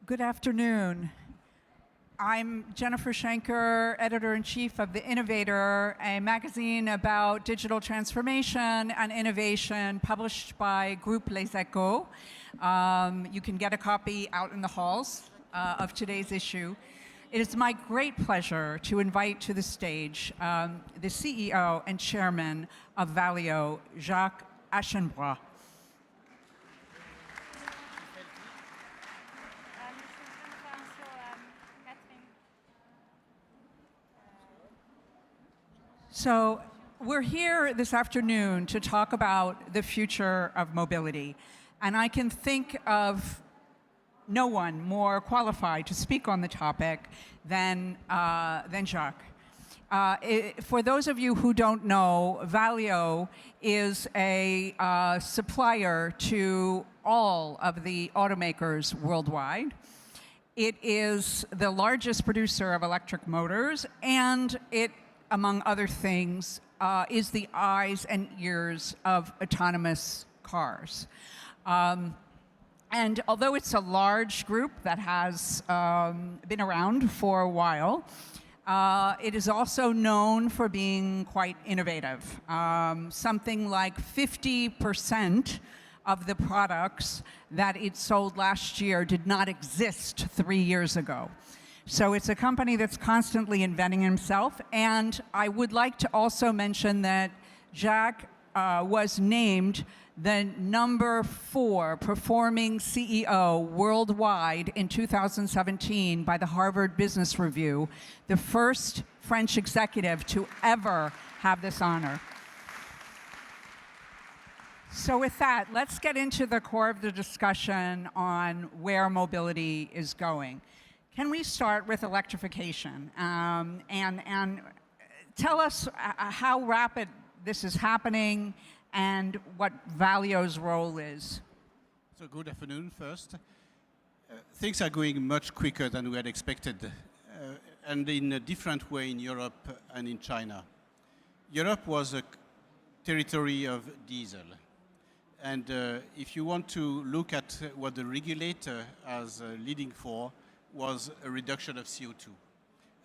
Good afternoon. I'm Jennifer Schenker, editor-in-chief of the Innovator, a magazine about digital transformation and innovation published by Groupe Les Echos. You can get a copy out in the halls of today's issue. It is my great pleasure to invite to the stage the CEO and chairman of Valeo, Jacques Aschenbroich. So we're here this afternoon to talk about the future of mobility. And I can think of no one more qualified to speak on the topic than Jacques. For those of you who don't know, Valeo is a supplier to all of the automakers worldwide. It is the largest producer of electric motors, and it, among other things, is the eyes and ears of autonomous cars. And although it's a large group that has been around for a while, it is also known for being quite innovative. Something like 50% of the products that it sold last year did not exist 3 years ago. So it's a company that's constantly inventing himself. And I would like to also mention that Jacques was named the #4 performing CEO worldwide in 2017 by the Harvard Business Review, the first French executive to ever have this honor. So with that, let's get into the core of the discussion on where mobility is going. Can we start with electrification and tell us how rapid this is happening and what Valeo's role is? So good afternoon first. Things are going much quicker than we had expected and in a different way in Europe and in China. Europe was a territory of diesel. And if you want to look at what the regulator is leading for, was a reduction of CO2.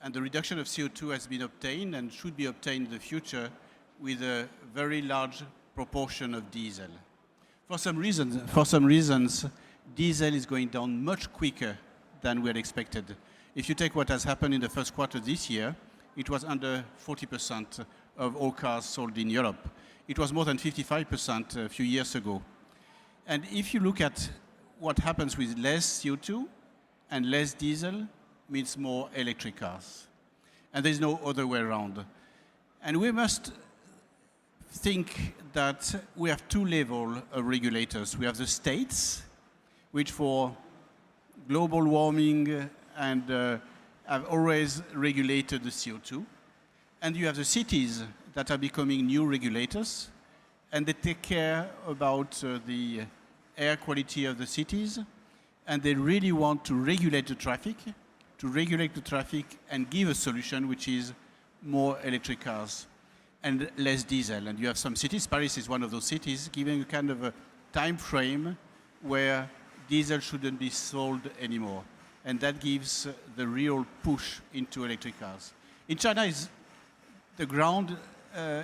And the reduction of CO2 has been obtained and should be obtained in the future with a very large proportion of diesel. For some reasons, diesel is going down much quicker than we had expected. If you take what has happened in the first quarter this year, it was under 40% of all cars sold in Europe. It was more than 55% a few years ago. And if you look at what happens with less CO2, and less diesel means more electric cars. And there's no other way around. And we must think that we have two levels of regulators. We have the states, which for global warming and have always regulated the CO2. And you have the cities that are becoming new regulators, and they take care about the air quality of the cities, and they really want to regulate the traffic and give a solution which is more electric cars and less diesel. And you have some cities, Paris is one of those cities, giving a kind of a time frame where diesel shouldn't be sold anymore. And that gives the real push into electric cars. In China, the ground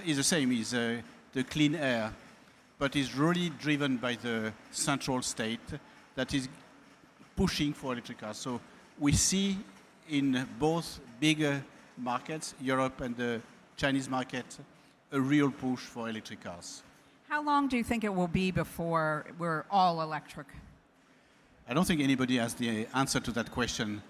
is the same, is the clean air, but is really driven by the central state that is pushing for electric cars. So we see in both bigger markets, Europe and the Chinese market, a real push for electric cars. How long do you think it will be before we're all electric? I don't think anybody has the answer to that question.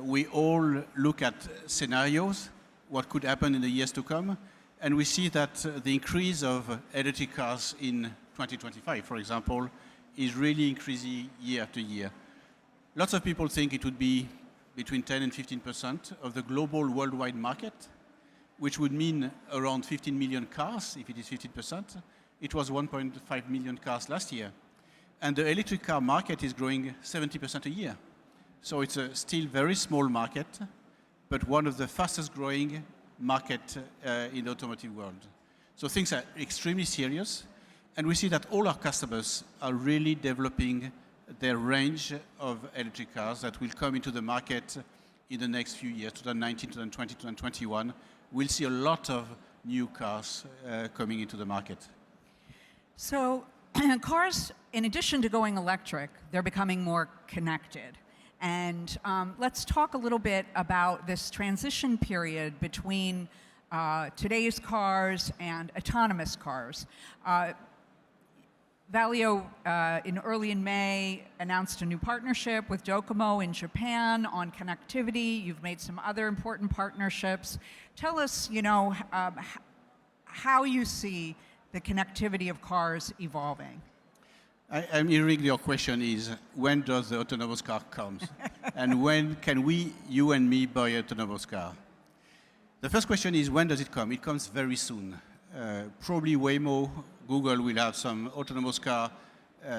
We all look at scenarios, what could happen in the years to come, and we see that the increase of electric cars in 2025, for example, is really increasing year after year. Lots of people think it would be between 10 and 15% of the global worldwide market, which would mean around 15 million cars, if it is 15%. It was 1.5 million cars last year. And the electric car market is growing 70% a year. So it's a still very small market, but one of the fastest growing market in the automotive world. So things are extremely serious. And we see that all our customers are really developing their range of electric cars that will come into the market in the next few years, 2019, 2020, 2021. We'll see a lot of new cars coming into the market. So cars, in addition to going electric, they're becoming more connected. And let's talk a little bit about this transition period between today's cars and autonomous cars. Valeo, early in May, announced a new partnership with Docomo in Japan on connectivity. You've made some other important partnerships. Tell us, how you see the connectivity of cars evolving. I'm hearing your question is, when does the autonomous car come? And when can we, you and me, buy an autonomous car? The first question is, when does it come? It comes very soon. Probably Waymo, Google will have some autonomous car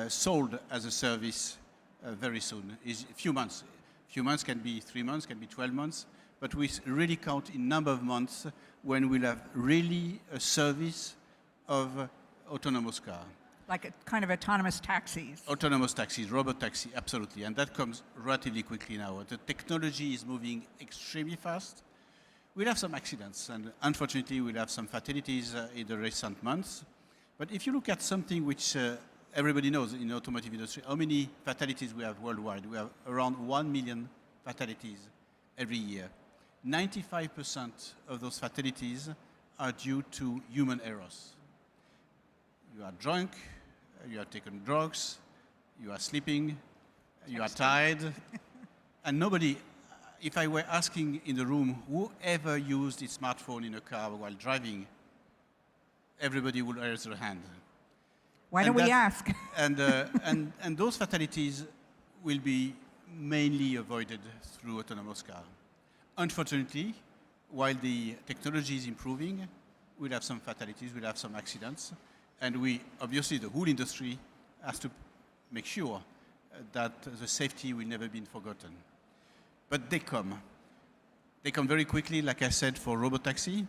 sold as a service very soon. Is a few months. Few months can be 3 months, can be 12 months, but we really count in number of months when we'll have really a service of autonomous car. Like a kind of autonomous taxis. Autonomous taxis, robot taxi, absolutely. And that comes relatively quickly now. The technology is moving extremely fast. We'll have some accidents, and unfortunately we'll have some fatalities in the recent months. But if you look at something which everybody knows in the automotive industry, how many fatalities we have worldwide? We have around 1 million fatalities every year. 95% of those fatalities are due to human errors. You are drunk, you have taken drugs, you are sleeping, you are tired, and nobody, if I were asking in the room, whoever used his smartphone in a car while driving, everybody would raise their hand. Why don't we ask? And those fatalities will be mainly avoided through autonomous car. Unfortunately, while the technology is improving, we'll have some fatalities, we'll have some accidents, and obviously the whole industry has to make sure that the safety will never be forgotten. But they come. They come very quickly, like I said, for robotaxi.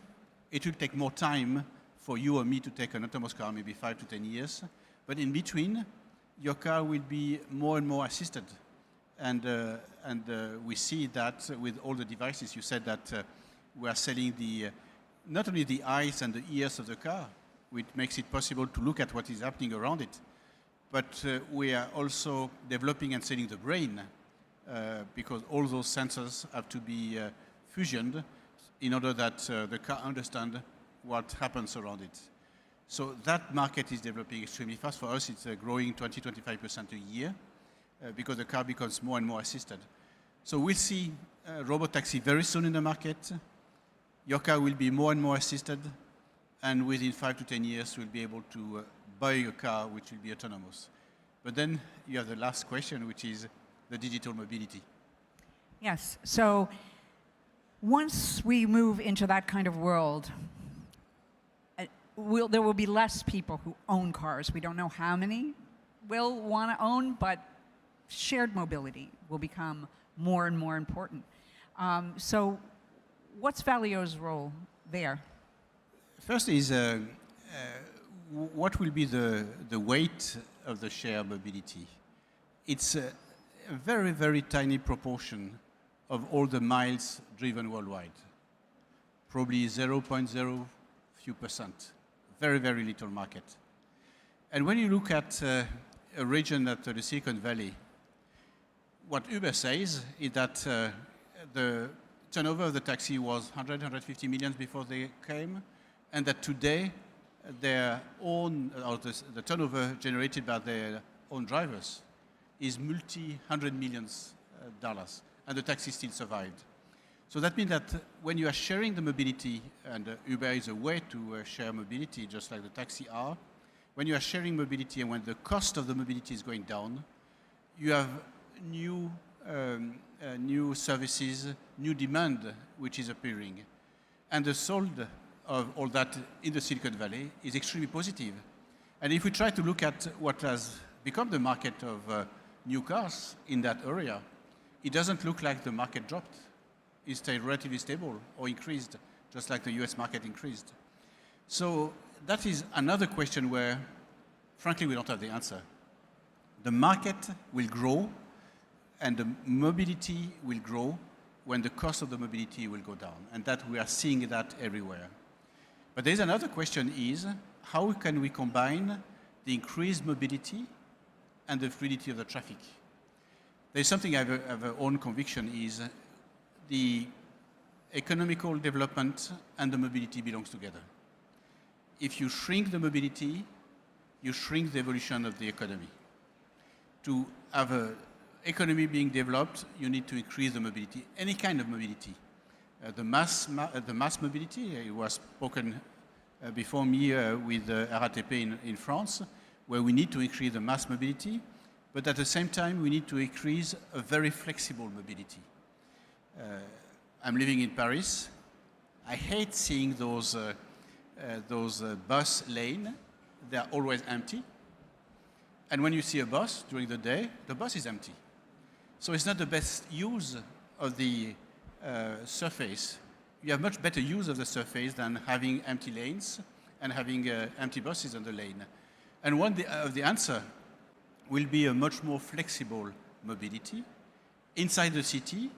It will take more time for you or me to take an autonomous car, maybe 5 to 10 years. But in between, your car will be more and more assisted. And we see that with all the devices. You said that we are selling not only the eyes and the ears of the car, which makes it possible to look at what is happening around it, but we are also developing and selling the brain, because all those sensors have to be fusioned in order that the car understands what happens around it. So that market is developing extremely fast. For us, it's growing 20-25% a year because the car becomes more and more assisted. So we'll see robotaxi very soon in the market. Your car will be more and more assisted, and within 5 to 10 years, we'll be able to buy a car which will be autonomous. But then you have the last question, which is the digital mobility. Yes. So once we move into that kind of world, there will be less people who own cars. We don't know how many will want to own, but shared mobility will become more and more important. So what's Valeo's role there? First is what will be the weight of the shared mobility? It's a very, very tiny proportion of all the miles driven worldwide. Probably 0.0 few percent. Very, very little market. And when you look at a region at the Silicon Valley, what Uber says is that the turnover of the taxi was 150 million before they came, and that today their own, or the turnover generated by their own drivers is multi-hundred millions dollars, and the taxi still survived. So that means that when you are sharing the mobility, and Uber is a way to share mobility, just like the taxi are, when you are sharing mobility and when the cost of the mobility is going down, you have new services, new demand which is appearing. And the sold of all that in the Silicon Valley is extremely positive. And if we try to look at what has become the market of new cars in that area, it doesn't look like the market dropped. It stayed relatively stable or increased, just like the US market increased. So that is another question where, frankly, we don't have the answer. The market will grow and the mobility will grow when the cost of the mobility will go down. And that we are seeing that everywhere. But there's another question is, how can we combine the increased mobility and the fluidity of the traffic? There's something I have a own conviction is the economical development and the mobility belongs together. If you shrink the mobility, you shrink the evolution of the economy. To have an economy being developed, you need to increase the mobility, any kind of mobility. The mass mobility, it was spoken before me with RATP in France, where we need to increase the mass mobility, but at the same time, we need to increase a very flexible mobility. I'm living in Paris. I hate seeing those bus lanes. They're always empty. And when you see a bus during the day, the bus is empty. So it's not the best use of the surface. You have much better use of the surface than having empty lanes and having empty buses on the lane. And one of the answer will be a much more flexible mobility inside the city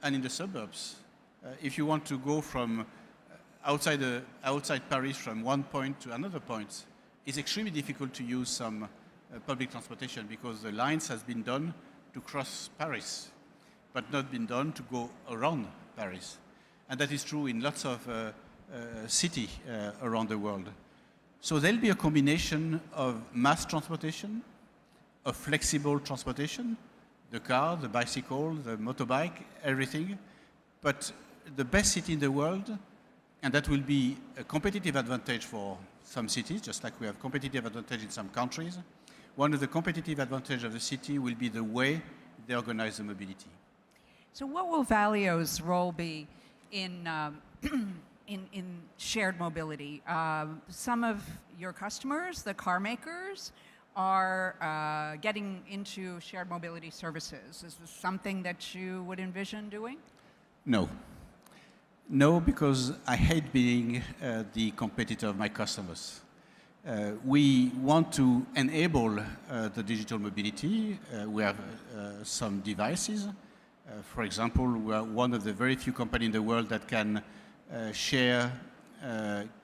and in the suburbs. If you want to go from outside Paris from one point to another point, it's extremely difficult to use some public transportation because the lines has been done to cross Paris, but not been done to go around Paris. And that is true in lots of cities around the world. So there'll be a combination of mass transportation, of flexible transportation, the car, the bicycle, the motorbike, everything. But the best city in the world, and that will be a competitive advantage for some cities, just like we have competitive advantage in some countries. One of the competitive advantages of the city will be the way they organize the mobility. So what will Valeo's role be in shared mobility? Some of your customers, the car makers, are getting into shared mobility services. Is this something that you would envision doing? No. No, because I hate being the competitor of my customers. We want to enable the digital mobility. We have some devices. For example, we are one of the very few companies in the world that can share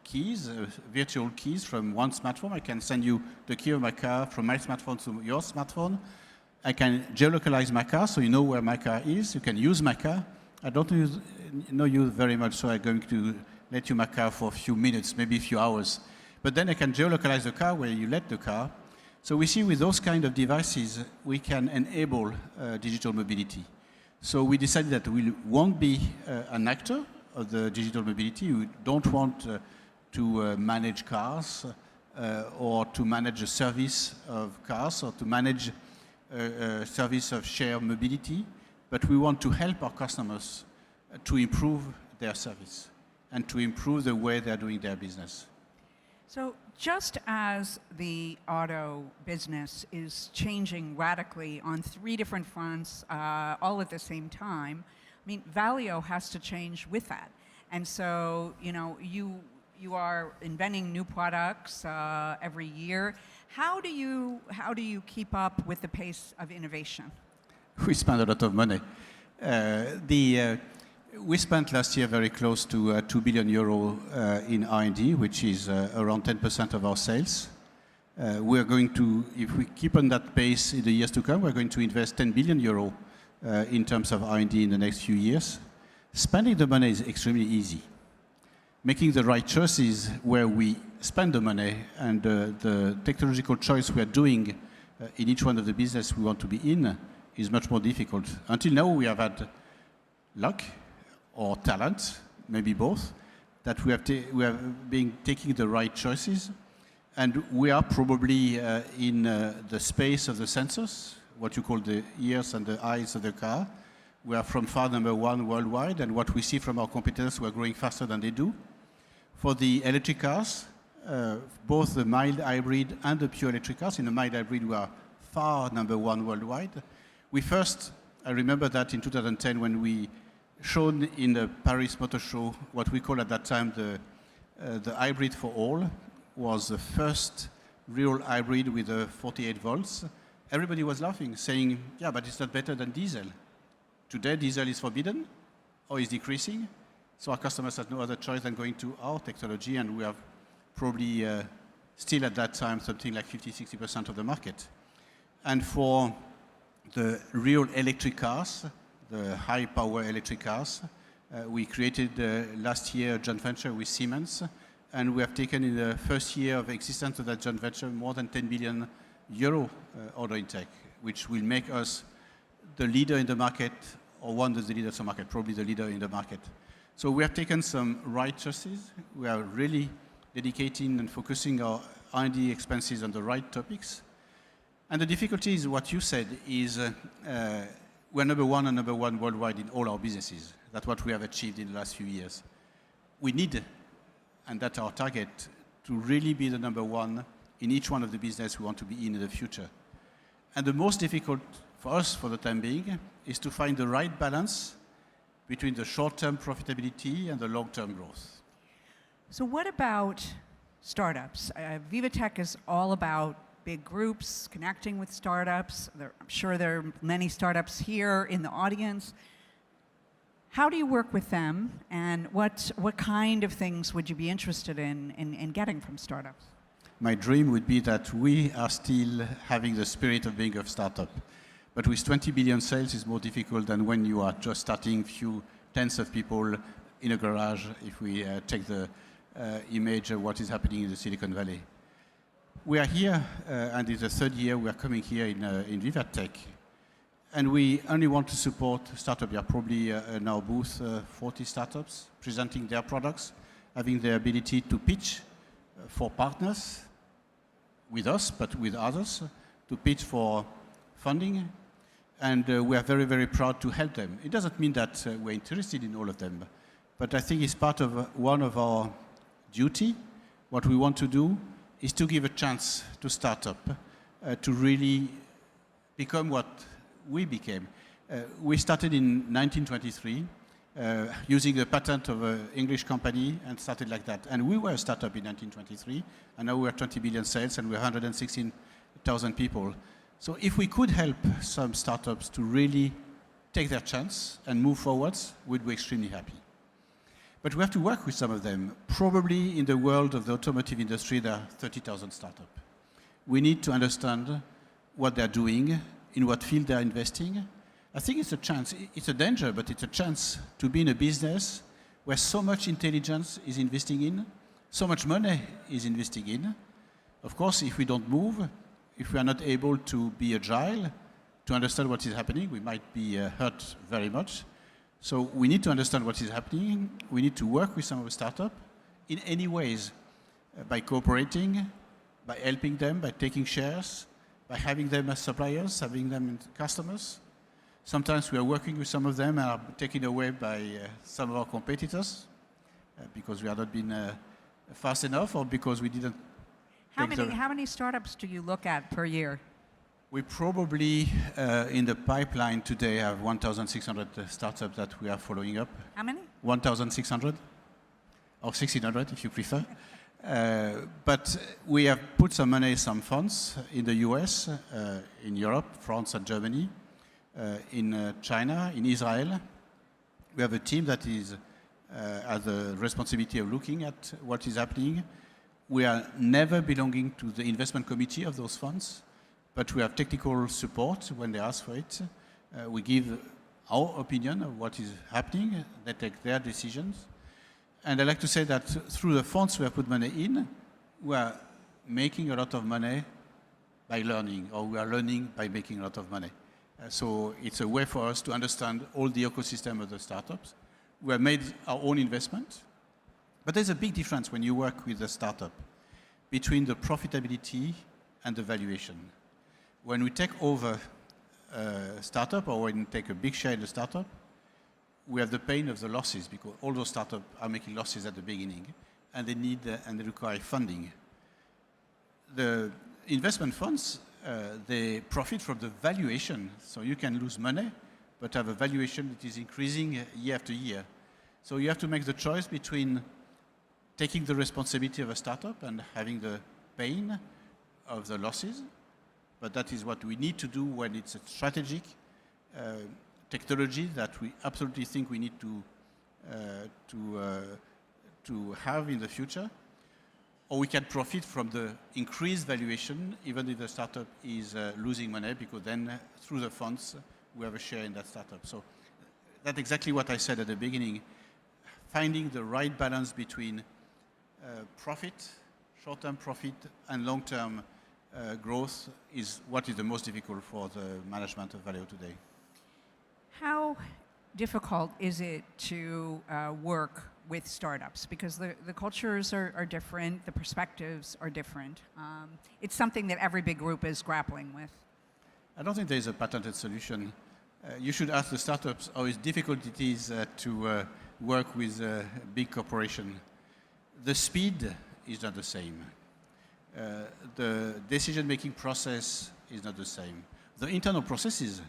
keys, virtual keys from one smartphone. I can send you the key of my car from my smartphone to your smartphone. I can geolocalize my car so you know where my car is. You can use my car. I don't know you very much, so I'm going to let you my car for a few minutes, maybe a few hours. But then I can geolocalize the car where you let the car. So we see with those kind of devices, we can enable digital mobility. So we decided that we won't be an actor of the digital mobility. We don't want to manage cars or to manage a service of cars or to manage a service of shared mobility, but we want to help our customers to improve their service and to improve the way they're doing their business. So just as the auto business is changing radically on 3 different fronts all at the same time, I mean, Valeo has to change with that. And so, you know, you are inventing new products every year. How do you keep up with the pace of innovation? We spend a lot of money. We spent last year very close to 2 billion euro in R&D, which is around 10% of our sales. We're going to, if we keep on that pace in the years to come, we're going to invest 10 billion euro in terms of R&D in the next few years. Spending the money is extremely easy. Making the right choices where we spend the money and the technological choice we are doing in each one of the business we want to be in is much more difficult. Until now, we have had luck or talent, maybe both, that we have been taking the right choices. And we are probably in the space of the sensors, what you call the ears and the eyes of the car. We are from far number 1 worldwide, and what we see from our competitors, we are growing faster than they do. For the electric cars, both the mild hybrid and the pure electric cars, in the mild hybrid we are far number 1 worldwide. I remember that in 2010 when we showed in the Paris Motor Show what we call at that time the hybrid for all, was the first real hybrid with 48 volts. everybody was laughing, saying, yeah, but it's not better than diesel. Today, diesel is forbidden or is decreasing. So our customers had no other choice than going to our technology, and we have probably still at that time something like 50-60% of the market. And for the real electric cars, the high power electric cars, we created last year a joint venture with Siemens, and we have taken in the first year of existence of that joint venture more than 10 billion euro order intake, which will make us the leader in the market, or one of the leaders in the market, probably the leader in the market. So we have taken some right choices. We are really dedicating and focusing our R&D expenses on the right topics. And the difficulty is what you said is we're number one and number one worldwide in all our businesses. That's what we have achieved in the last few years. We need, and that's our target, to really be the number one in each one of the business we want to be in the future. And the most difficult for us for the time being is to find the right balance between the short-term profitability and the long-term growth. So what about startups? VivaTech is all about big groups, connecting with startups. I'm sure there are many startups here in the audience. How do you work with them, and what kind of things would you be interested in getting from startups? My dream would be that we are still having the spirit of being a startup. But with 20 billion sales, it's more difficult than when you are just starting few tens of people in a garage, if we take the image of what is happening in the Silicon Valley. We are here, and it's the third year we are coming here in VivaTech. And we only want to support startups. We are probably in our booth 40 startups presenting their products, having the ability to pitch for partners with us, but with others, to pitch for funding. And we are very, very proud to help them. It doesn't mean that we're interested in all of them, but I think it's part of one of our duty. What we want to do is to give a chance to startup to really become what we became. We started in 1923 using the patent of an English company and started like that. And we were a startup in 1923, and now we're 20 billion sales and we're 116,000 people. So if we could help some startups to really take their chance and move forwards, we'd be extremely happy. But we have to work with some of them. Probably in the world of the automotive industry, there are 30,000 startups. We need to understand what they're doing, in what field they're investing. I think it's a chance. It's a danger, but it's a chance to be in a business where so much intelligence is investing in, so much money is investing in. Of course, if we don't move, if we are not able to be agile, to understand what is happening, we might be hurt very much. So we need to understand what is happening. We need to work with some of the startups in any ways, by cooperating, by helping them, by taking shares, by having them as suppliers, having them as customers. Sometimes we are working with some of them and are taken away by some of our competitors because we have not been fast enough or because we didn't. How many startups do you look at per year? We probably, in the pipeline today, have 1,600 startups that we are following up. How many? 1,600, or 1,600 if you prefer. But we have put some money, some funds in the US, in Europe, France and Germany, in China, in Israel. We have a team that is has the responsibility of looking at what is happening. We are never belonging to the investment committee of those funds, but we have technical support when they ask for it. We give our opinion of what is happening. They take their decisions. And I like to say that through the funds we have put money in, we are making a lot of money by learning, or we are learning by making a lot of money. So it's a way for us to understand all the ecosystem of the startups. We have made our own investment, but there's a big difference when you work with a startup between the profitability and the valuation. When we take over a startup, or when we take a big share in the startup, we have the pain of the losses because all those startups are making losses at the beginning and they need and they require funding. The investment funds, they profit from the valuation. So you can lose money, but have a valuation that is increasing year after year. So you have to make the choice between taking the responsibility of a startup and having the pain of the losses, but that is what we need to do when it's a strategic technology that we absolutely think we need to have in the future. Or we can profit from the increased valuation, even if the startup is losing money, because then through the funds, we have a share in that startup. So that's exactly what I said at the beginning. Finding the right balance between profit, short-term profit, and long-term growth is what is the most difficult for the management of Valeo today. How difficult is it to work with startups? Because the cultures are different, the perspectives are different. It's something that every big group is grappling with. I don't think there is a patented solution. You should ask the startups how difficult it is to work with a big corporation. The speed is not the same. The decision-making process is not the same. The internal processes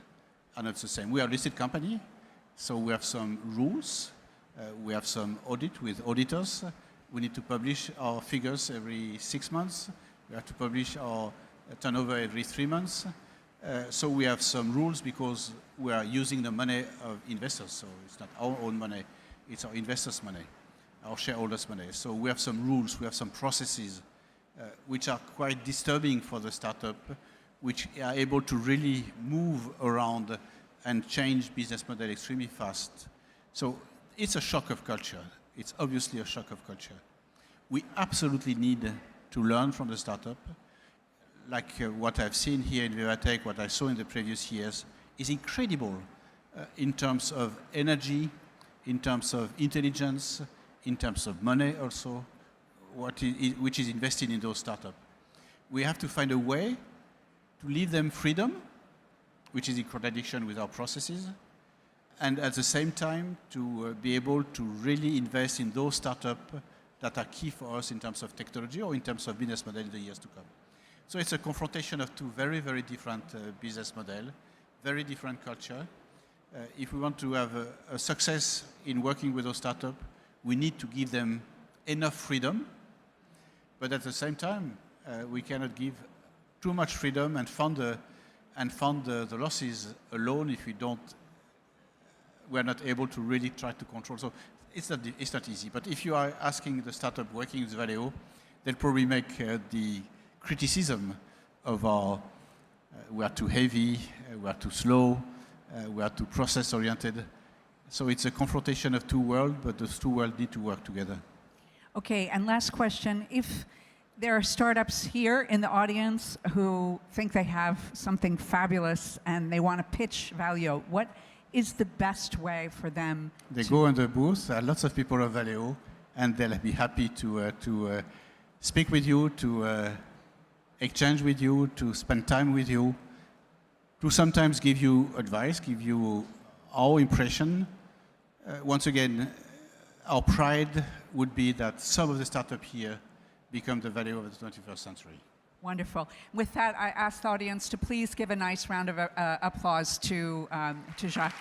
are not the same. We are a listed company, so we have some rules. We have some audit with auditors. We need to publish our figures every 6 months. We have to publish our turnover every 3 months. So we have some rules because we are using the money of investors. So it's not our own money, it's our investors' money, our shareholders' money. So we have some rules, we have some processes which are quite disturbing for the startup, which are able to really move around and change business model extremely fast. So it's a shock of culture. It's obviously a shock of culture. We absolutely need to learn from the startup. Like what I've seen here in VivaTech, what I saw in the previous years, is incredible in terms of energy, in terms of intelligence, in terms of money also, which is invested in those startups. We have to find a way to leave them freedom, which is in contradiction with our processes, and at the same time to be able to really invest in those startups that are key for us in terms of technology or in terms of business model in the years to come. So it's a confrontation of two very, very different business models, very different culture. If we want to have a success in working with those startups, we need to give them enough freedom, but at the same time, we cannot give too much freedom and fund the losses alone if we are not able to really try to control. So it's not easy. But if you are asking the startup working with Valeo, they'll probably make the criticism of we are too heavy, we are too slow, we are too process-oriented. So it's a confrontation of two worlds, but those two worlds need to work together. Okay, and last question. If there are startups here in the audience who think they have something fabulous and they want to pitch Valeo, what is the best way for them They go in the booth. There are lots of people of Valeo, and they'll be happy to speak with you, to exchange with you, to spend time with you, to sometimes give you advice, give you our impression. Once again, our pride would be that some of the startups here become the Valeo of the 21st century. Wonderful. With that, I ask the audience to please give a nice round of applause to Jacques.